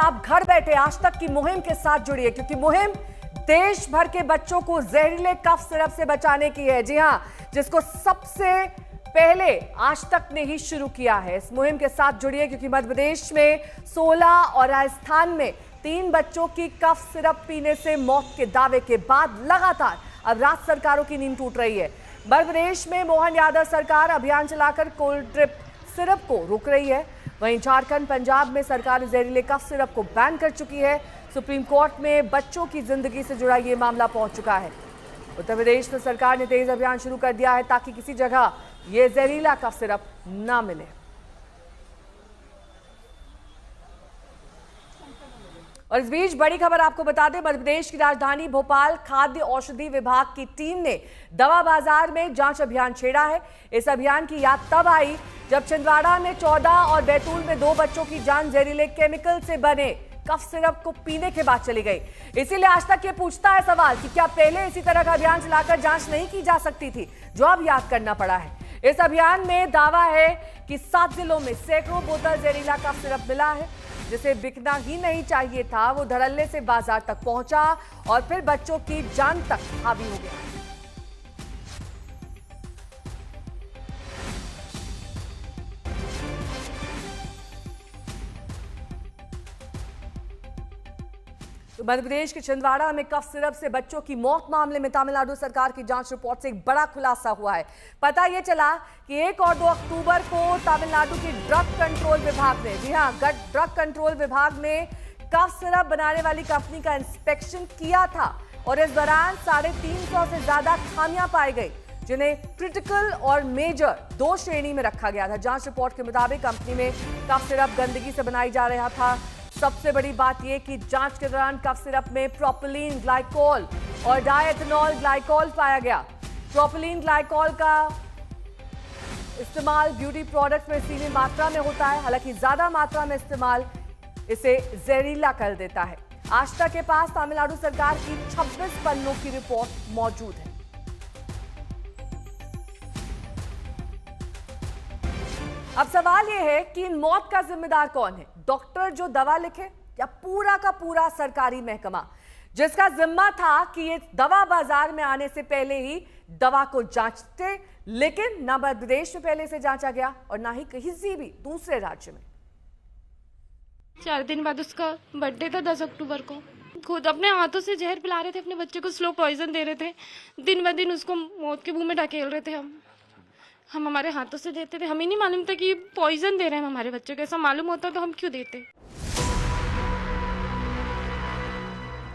आप घर बैठे आज तक की मुहिम के साथ जुड़िए, क्योंकि मुहिम देश भर के बच्चों को जहरीले कफ सिरप से बचाने की है। जी हां, जिसको सबसे पहले आज तक ने ही शुरू किया है। इस मुहिम के साथ जुड़िए, क्योंकि मध्य प्रदेश में 16 और राजस्थान में 3 बच्चों की कफ सिरप पीने से मौत के दावे के बाद लगातार अब राज्य सरकारों की नींद टूट रही है। मध्य प्रदेश में मोहन यादव सरकार अभियान चलाकर कोल्ड ड्रिप सिरप को रोक रही है। वहीं झारखंड, पंजाब में सरकार जहरीले कफ सिरप को बैन कर चुकी है। सुप्रीम कोर्ट में बच्चों की जिंदगी से जुड़ा ये मामला पहुंच चुका है। उत्तर प्रदेश में सरकार ने तेज अभियान शुरू कर दिया है ताकि किसी जगह ये जहरीला कफ सिरप ना मिले। और इस बीच बड़ी खबर आपको बता दें, मध्य प्रदेश की राजधानी भोपाल खाद्य औषधि विभाग की टीम ने दवा बाजार में जांच अभियान छेड़ा है। इस अभियान की याद तब आई जब छिंदवाड़ा में 14 और बैतूल में 2 बच्चों की जान जहरीले केमिकल से बने कफ सिरप को पीने के बाद चली गई। इसीलिए आज तक ये पूछता है सवाल कि क्या पहले इसी तरह का अभियान चलाकर जांच नहीं की जा सकती थी, जो अब याद करना पड़ा है। इस अभियान में दावा है कि 7 जिलों में सैकड़ों बोतल जहरीला कफ सिरप मिला है, जिसे बिकना ही नहीं चाहिए था। वो धड़ल्ले से बाजार तक पहुंचा और फिर बच्चों की जान तक हावी हो गया। तो मध्य प्रदेश के छिंदवाड़ा में कफ सिरप से बच्चों की मौत मामले में तमिलनाडु सरकार की जांच रिपोर्ट से एक बड़ा खुलासा हुआ है। पता यह चला कि 1 और 2 अक्टूबर को तमिलनाडु की ड्रग कंट्रोल विभाग ने, जी हां, ड्रग कंट्रोल विभाग ने कफ सिरप बनाने वाली कंपनी का इंस्पेक्शन किया था और इस दौरान 350 से ज्यादा खामियां पाई गई, जिन्हें क्रिटिकल और मेजर 2 श्रेणी में रखा गया था। जांच रिपोर्ट के मुताबिक कंपनी में कफ सिरप गंदगी से बनाई जा रहा था। सबसे बड़ी बात यह कि जांच के दौरान कफ सिरप में प्रोपिलीन ग्लाइकोल और डायएथेनॉल ग्लाइकोल पाया गया। प्रोपिलीन ग्लाइकोल का इस्तेमाल ब्यूटी प्रोडक्ट में सीमित मात्रा में होता है, हालांकि ज्यादा मात्रा में इस्तेमाल इसे जहरीला कर देता है। आष्टा के पास तमिलनाडु सरकार की 26 पन्नों की रिपोर्ट मौजूद है। अब सवाल यह है कि इन मौत का जिम्मेदार कौन है? डॉक्टर जो दवा लिखे या पूरा का पूरा सरकारी महकमा, जिसका जिम्मा था कि ये दवा बाजार में आने से पहले ही दवा को जांचते, लेकिन ना मध्य प्रदेश में पहले से जांचा गया और ना ही किसी भी दूसरे राज्य में। 4 दिन बाद उसका बर्थडे था 10 अक्टूबर को। खुद अपने हाथों से जहर पिला रहे थे, अपने बच्चे को स्लो पॉइजन दे रहे थे। दिन ब दिन उसको मौत के मुंह में ढकेल रहे थे। हम हमारे हाथों से देते थे। हमें नहीं मालूम था कि पॉइजन दे रहे हैं हमारे बच्चों को। ऐसा मालूम होता तो हम क्यों देते।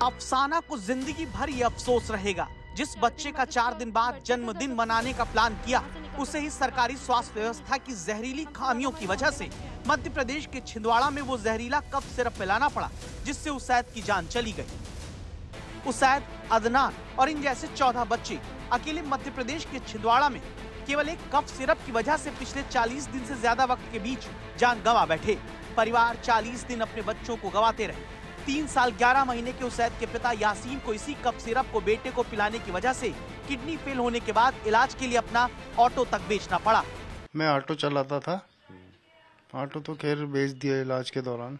अफसाना को जिंदगी भर ये अफसोस रहेगा। जिस बच्चे का 4 दिन बाद जन्मदिन मनाने का प्लान किया, उसे ही सरकारी स्वास्थ्य व्यवस्था की जहरीली खामियों की वजह से मध्य प्रदेश के छिंदवाड़ा में वो जहरीला कफ सिरप पिलाना पड़ा, जिससे उसैद की जान चली गई। उसैद, अदनान और इन जैसे 14 बच्चे अकेले मध्य प्रदेश के छिंदवाड़ा में केवल एक कफ सिरप की वजह से पिछले 40 दिन से ज्यादा वक्त के बीच जान गंवा बैठे। परिवार 40 दिन अपने बच्चों को गंवाते रहे। 3 साल 11 महीने के उसैद के पिता यासीन को इसी कफ सिरप को बेटे को पिलाने की वजह से किडनी फेल होने के बाद इलाज के लिए अपना ऑटो तक बेचना पड़ा। मैं ऑटो चलाता था, ऑटो तो खैर बेच दिया इलाज के दौरान।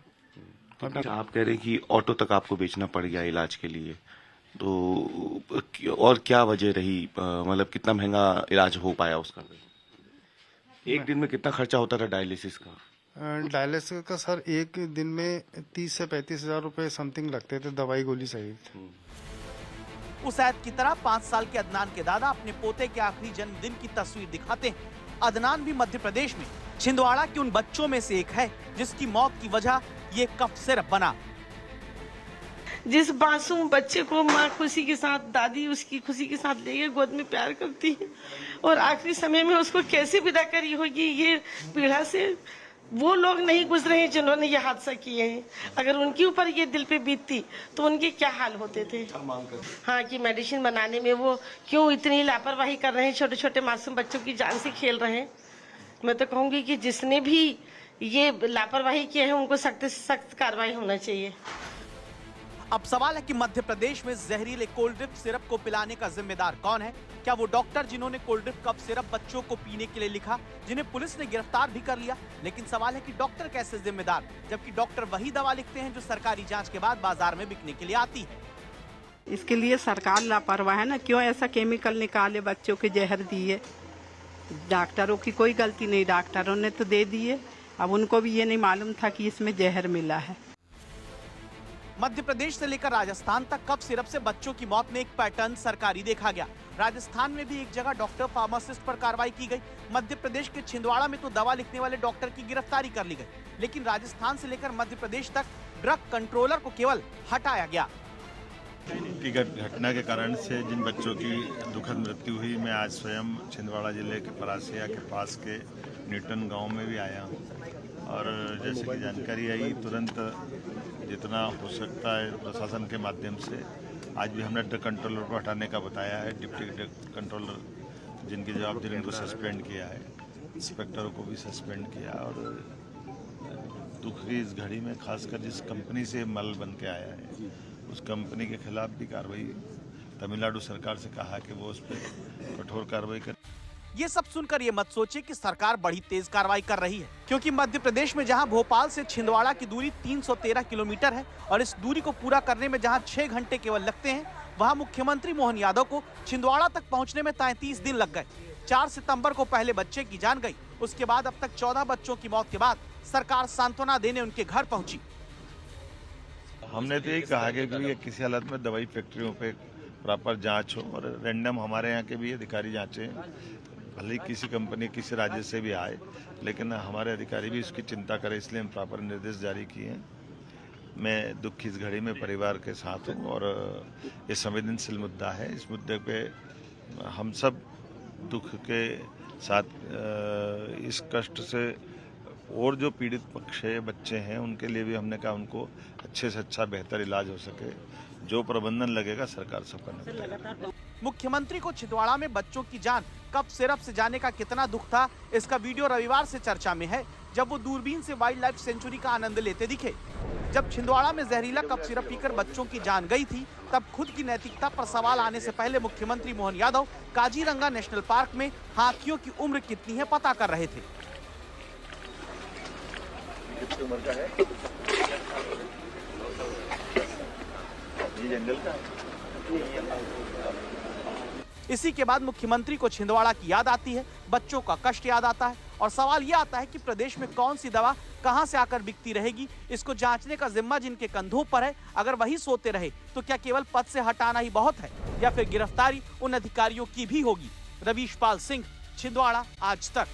तो आप कह रहे हैं कि ऑटो तक आपको बेचना पड़ गया इलाज के लिए, तो और क्या वजह रही? मतलब कितना महंगा इलाज हो पाया उसका? एक दिन में कितना खर्चा होता था डायलिसिस का? डायलिसिस का सर एक दिन में 30 से 35 हजार रुपए समथिंग लगते थे, दवाई गोली सहित। उसैद की तरह 5 साल के अदनान के दादा अपने पोते के आखिरी जन्मदिन की तस्वीर दिखाते हैं। अदनान भी मध्य प्रदेश में छिंदवाड़ा के उन बच्चों में से एक है जिसकी मौत की वजह ये कफ सिरप बना। जिस मासूम बच्चे को माँ खुशी के साथ, दादी उसकी खुशी के साथ लेके गोद में प्यार करती है, और आखिरी समय में उसको कैसे विदा करी होगी, ये पीड़ा से वो लोग नहीं गुजरे हैं जिन्होंने ये हादसा किए हैं। अगर उनके ऊपर ये दिल पे बीतती तो उनके क्या हाल होते थे। हाँ, कि मेडिसिन बनाने में वो क्यों इतनी लापरवाही कर रहे हैं, छोटे छोटे मासूम बच्चों की जान से खेल रहे हैं। मैं तो कहूँगी कि जिसने भी ये लापरवाही किया है उनको सख्त से सख्त कार्रवाई होना चाहिए। अब सवाल है कि मध्य प्रदेश में जहरीले कोल्ड ड्रिप सिरप को पिलाने का जिम्मेदार कौन है? क्या वो डॉक्टर जिन्होंने कोल्ड ड्रिप कप सिरप बच्चों को पीने के लिए लिखा, जिन्हें पुलिस ने गिरफ्तार भी कर लिया? लेकिन सवाल है कि डॉक्टर कैसे जिम्मेदार, जबकि डॉक्टर वही दवा लिखते हैं जो सरकारी जांच के बाद बाजार में बिकने के लिए आती है। इसके लिए सरकार लापरवाह है ना, क्यों ऐसा केमिकल निकाले, बच्चों के जहर दिए। डॉक्टरों की कोई गलती नहीं, डॉक्टरों ने तो दे दिए। अब उनको भी ये नहीं मालूम था कि इसमें जहर मिला है। मध्य प्रदेश से लेकर राजस्थान तक कप सिरप से बच्चों की मौत में एक पैटर्न सरकारी देखा गया। राजस्थान में भी एक जगह डॉक्टर फार्मासिस्ट पर कार्रवाई की गई। मध्य प्रदेश के छिंदवाड़ा में तो दवा लिखने वाले डॉक्टर की गिरफ्तारी कर ली गई, लेकिन राजस्थान से लेकर मध्य प्रदेश तक ड्रग कंट्रोलर को केवल हटाया गया। घटना के कारण से जिन बच्चों की दुखद मृत्यु हुई, मैं आज स्वयं छिंदवाड़ा जिले के परासिया के पास के न्यूटन गांव में भी आया हूं और जैसे कि जानकारी आई, तुरंत जितना हो सकता है प्रशासन के माध्यम से आज भी हमने ड्रग कंट्रोलर को हटाने का बताया है। डिप्टी ड्रग कंट्रोलर जिनकी जवाबदेही उनको सस्पेंड किया है, इंस्पेक्टरों को भी सस्पेंड किया। और दुख की इस घड़ी में खासकर जिस कंपनी से मल बन के आया है उस कंपनी के खिलाफ भी कार्रवाई तमिलनाडु सरकार से कहा कि वो उस पर कठोर कार्रवाई करे। ये सब सुनकर ये मत सोचे कि सरकार बड़ी तेज कार्रवाई कर रही है, क्योंकि मध्य प्रदेश में जहां भोपाल से छिंदवाड़ा की दूरी 313 किलोमीटर है और इस दूरी को पूरा करने में जहां 6 घंटे केवल लगते हैं, वहां मुख्यमंत्री मोहन यादव को छिंदवाड़ा तक पहुंचने में 33 दिन लग गए। 4 सितंबर को पहले बच्चे की जान गई, उसके बाद अब तक 14 बच्चों की मौत के बाद सरकार सांत्वना देने उनके घर पहुंची। हमने तो यही कहा कि किसी हालत में दवाई फैक्ट्रियों पे प्रॉपर जांच हो और रैंडम हमारे यहाँ के भी अधिकारी जांचें, भले ही किसी कंपनी किसी राज्य से भी आए, लेकिन हमारे अधिकारी भी इसकी चिंता करें, इसलिए हम प्रॉपर निर्देश जारी किए हैं। मैं दुख की इस घड़ी में परिवार के साथ हूँ और ये संवेदनशील मुद्दा है। इस मुद्दे पे हम सब दुख के साथ इस कष्ट से और जो पीड़ित पक्ष है, बच्चे हैं, उनके लिए भी हमने कहा उनको अच्छे से अच्छा बेहतर इलाज हो सके, जो प्रबंधन लगेगा सरकार सब करने लगेगा। मुख्यमंत्री को छिंदवाड़ा में बच्चों की जान कप सिरप से जाने का कितना दुख था, इसका वीडियो रविवार से चर्चा में है, जब वो दूरबीन से वाइल्ड लाइफ सेंचुरी का आनंद लेते दिखे। जब छिंदवाड़ा में जहरीला कप सिरप पीकर बच्चों की जान गई थी, तब खुद की नैतिकता पर सवाल आने से पहले मुख्यमंत्री मोहन यादव काजीरंगा नेशनल पार्क में हाथियों की उम्र कितनी है पता कर रहे थे। कितनी उम्र का है? ये जंगल का है। इसी के बाद मुख्यमंत्री को छिंदवाड़ा की याद आती है, बच्चों का कष्ट याद आता है और सवाल ये आता है कि प्रदेश में कौन सी दवा कहां से आकर बिकती रहेगी। इसको जांचने का जिम्मा जिनके कंधों पर है, अगर वही सोते रहे तो क्या केवल पद से हटाना ही बहुत है या फिर गिरफ्तारी उन अधिकारियों की भी होगी? रवीश पाल सिंह, छिंदवाड़ा, आज तक।